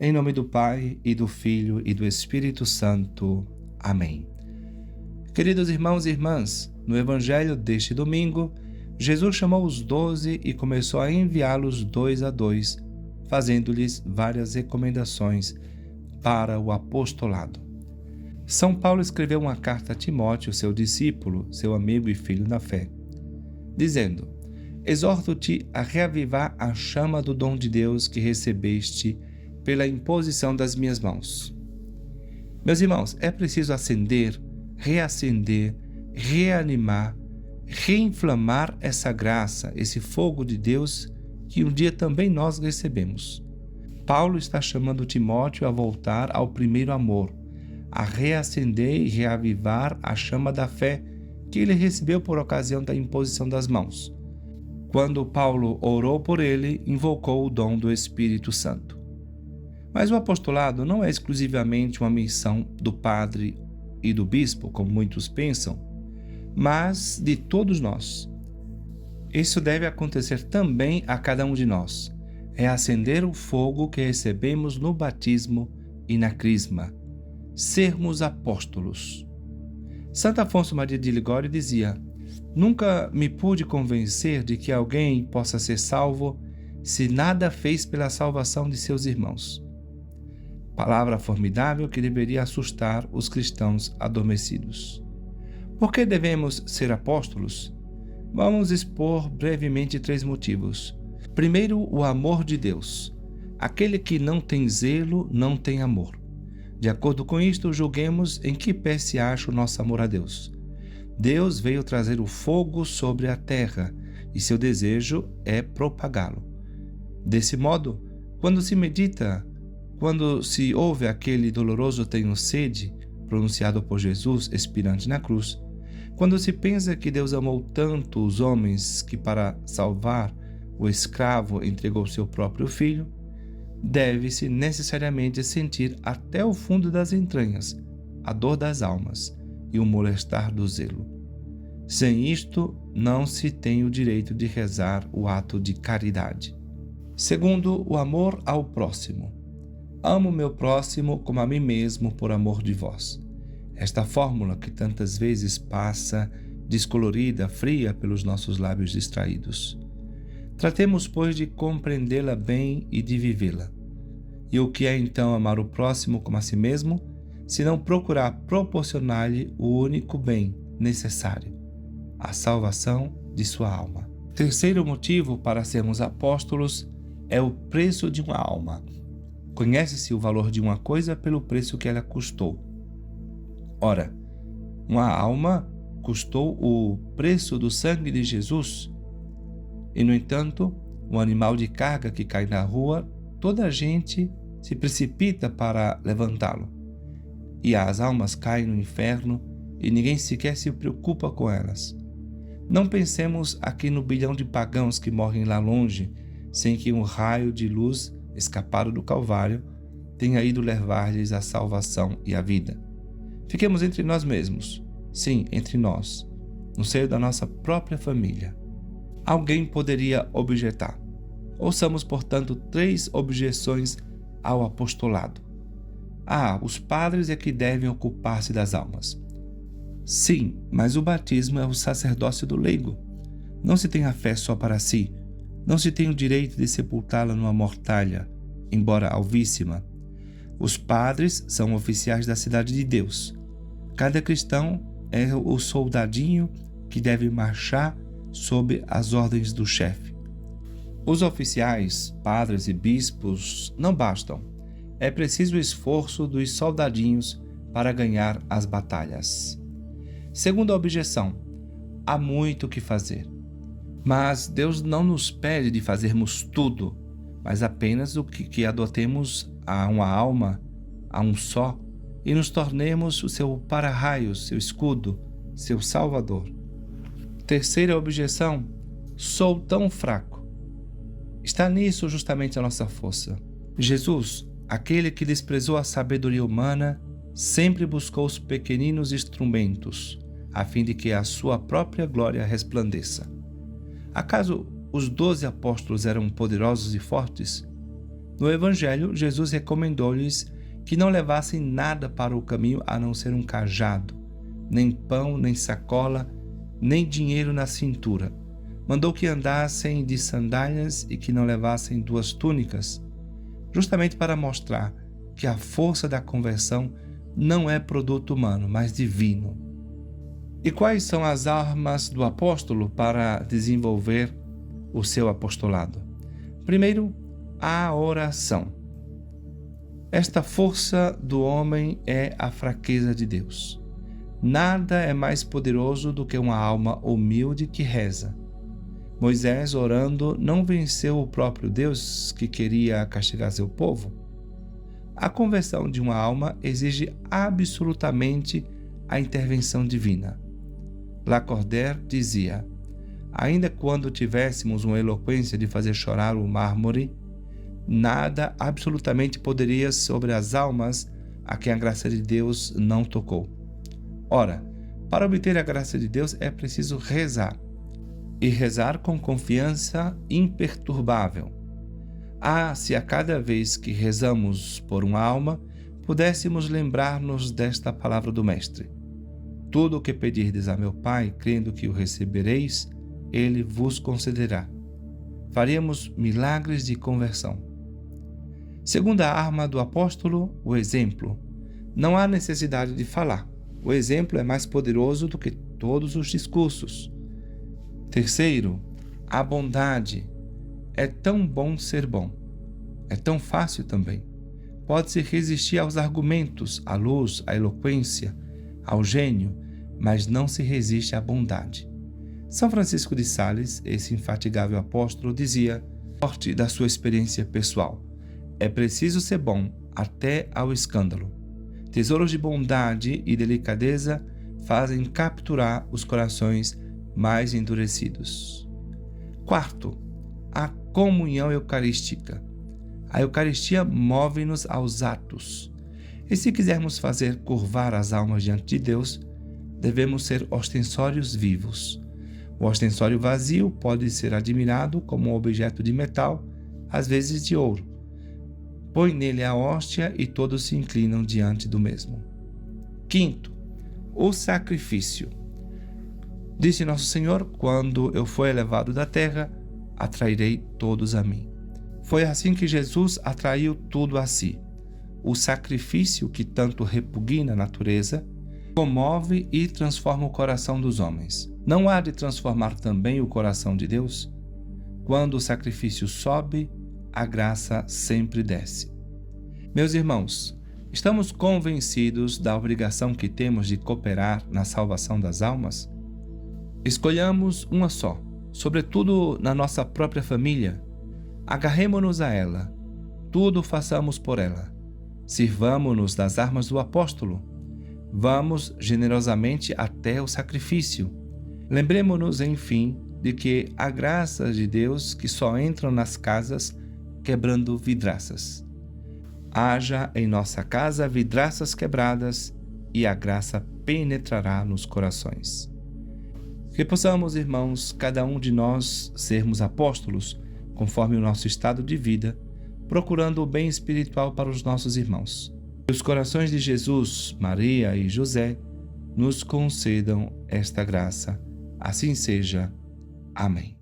Em nome do Pai, e do Filho, e do Espírito Santo. Amém. Queridos irmãos e irmãs, no Evangelho deste domingo, Jesus chamou os 12 e começou a enviá-los 2 a 2, fazendo-lhes várias recomendações para o apostolado. São Paulo escreveu uma carta a Timóteo, seu discípulo, seu amigo e filho na fé, dizendo: Exorto-te a reavivar a chama do dom de Deus que recebeste pela imposição das minhas mãos. Meus irmãos, é preciso acender, reacender, reanimar, reinflamar essa graça, esse fogo de Deus que um dia também nós recebemos. Paulo está chamando Timóteo a voltar ao primeiro amor, a reacender e reavivar a chama da fé que ele recebeu por ocasião da imposição das mãos. Quando Paulo orou por ele, invocou o dom do Espírito Santo. Mas o apostolado não é exclusivamente uma missão do padre e do bispo, como muitos pensam, mas de todos nós. Isso deve acontecer também a cada um de nós. É acender o fogo que recebemos no batismo e na crisma. Sermos apóstolos. Santo Afonso Maria de Ligório dizia: Nunca me pude convencer de que alguém possa ser salvo se nada fez pela salvação de seus irmãos. Palavra formidável que deveria assustar os cristãos adormecidos. Por que devemos ser apóstolos? Vamos expor brevemente 3 motivos. Primeiro, o amor de Deus. Aquele que não tem zelo, não tem amor. De acordo com isto, julguemos em que pé se acha o nosso amor a Deus. Deus veio trazer o fogo sobre a terra e seu desejo é propagá-lo. Desse modo, quando se ouve aquele doloroso tenho sede, pronunciado por Jesus expirante na cruz, quando se pensa que Deus amou tanto os homens que para salvar o escravo entregou seu próprio filho, deve-se necessariamente sentir até o fundo das entranhas a dor das almas e o molestar do zelo. Sem isto, não se tem o direito de rezar o ato de caridade. Segundo, o amor ao próximo. Amo meu próximo como a mim mesmo por amor de vós. Esta fórmula que tantas vezes passa descolorida, fria pelos nossos lábios distraídos. Tratemos, pois, de compreendê-la bem e de vivê-la. E o que é então amar o próximo como a si mesmo, se não procurar proporcionar-lhe o único bem necessário, a salvação de sua alma? Terceiro motivo para sermos apóstolos é o preço de uma alma. Conhece-se o valor de uma coisa pelo preço que ela custou. Ora, uma alma custou o preço do sangue de Jesus. E, no entanto, um animal de carga que cai na rua, toda a gente se precipita para levantá-lo. E as almas caem no inferno e ninguém sequer se preocupa com elas. Não pensemos aqui no bilhão de pagãos que morrem lá longe, sem que um raio de luz escapado do Calvário tenha ido levar-lhes a salvação e a vida. Fiquemos entre nós mesmos, sim, entre nós, no seio da nossa própria família. Alguém poderia objetar. Ouçamos, portanto, 3 objeções ao apostolado. Os padres é que devem ocupar-se das almas. Sim, mas o batismo é o sacerdócio do leigo. Não se tem a fé só para si. Não se tem o direito de sepultá-la numa mortalha, embora alvíssima. Os padres são oficiais da cidade de Deus. Cada cristão é o soldadinho que deve marchar sob as ordens do chefe. Os oficiais, padres e bispos não bastam. É preciso o esforço dos soldadinhos para ganhar as batalhas. Segunda objeção: há muito o que fazer. Mas Deus não nos pede de fazermos tudo, mas apenas o que adotemos a uma alma, a um só, e nos tornemos o seu para-raio, seu escudo, seu salvador. Terceira objeção: sou tão fraco. Está nisso justamente a nossa força. Jesus, aquele que desprezou a sabedoria humana, sempre buscou os pequeninos instrumentos, a fim de que a sua própria glória resplandeça. Acaso os 12 apóstolos eram poderosos e fortes? No Evangelho, Jesus recomendou-lhes que não levassem nada para o caminho a não ser um cajado, nem pão, nem sacola, nem dinheiro na cintura. Mandou que andassem de sandálias e que não levassem 2 túnicas, justamente para mostrar que a força da conversão não é produto humano, mas divino. E quais são as armas do apóstolo para desenvolver o seu apostolado? Primeiro, a oração. Esta força do homem é a fraqueza de Deus. Nada é mais poderoso do que uma alma humilde que reza. Moisés, orando, não venceu o próprio Deus que queria castigar seu povo. A conversão de uma alma exige absolutamente a intervenção divina. Lacordaire dizia: ainda quando tivéssemos uma eloquência de fazer chorar o mármore, nada absolutamente poderia sobre as almas a quem a graça de Deus não tocou. Ora, para obter a graça de Deus é preciso rezar, e rezar com confiança imperturbável. Se a cada vez que rezamos por uma alma, pudéssemos lembrar-nos desta palavra do Mestre: tudo o que pedirdes a meu Pai, crendo que o recebereis, ele vos concederá. Faríamos milagres de conversão. Segunda arma do apóstolo, o exemplo. Não há necessidade de falar. O exemplo é mais poderoso do que todos os discursos. Terceiro, a bondade. É tão bom ser bom. É tão fácil também. Pode-se resistir aos argumentos, à luz, à eloquência, ao gênio, mas não se resiste à bondade. São Francisco de Sales, esse infatigável apóstolo, dizia, forte da sua experiência pessoal: é preciso ser bom até ao escândalo. Tesouros de bondade e delicadeza fazem capturar os corações mais endurecidos. Quarto, a comunhão eucarística. A Eucaristia move-nos aos atos. E se quisermos fazer curvar as almas diante de Deus, devemos ser ostensórios vivos. O ostensório vazio pode ser admirado como um objeto de metal, às vezes de ouro. Põe nele a hóstia e todos se inclinam diante do mesmo. Quinto, o sacrifício. Disse Nosso Senhor: quando eu for elevado da terra, atrairei todos a mim. Foi assim que Jesus atraiu tudo a si. O sacrifício, que tanto repugna a natureza, comove e transforma o coração dos homens. Não há de transformar também o coração de Deus? Quando o sacrifício sobe, a graça sempre desce. Meus irmãos, estamos convencidos da obrigação que temos de cooperar na salvação das almas? Escolhamos uma só, sobretudo na nossa própria família. Agarremo-nos a ela, tudo façamos por ela. Sirvamo-nos das armas do apóstolo. Vamos generosamente até o sacrifício. Lembremo-nos, enfim, de que há graças de Deus que só entram nas casas quebrando vidraças. Haja em nossa casa vidraças quebradas e a graça penetrará nos corações. Que possamos, irmãos, cada um de nós sermos apóstolos, conforme o nosso estado de vida, procurando o bem espiritual para os nossos irmãos. Que os corações de Jesus, Maria e José nos concedam esta graça. Assim seja. Amém.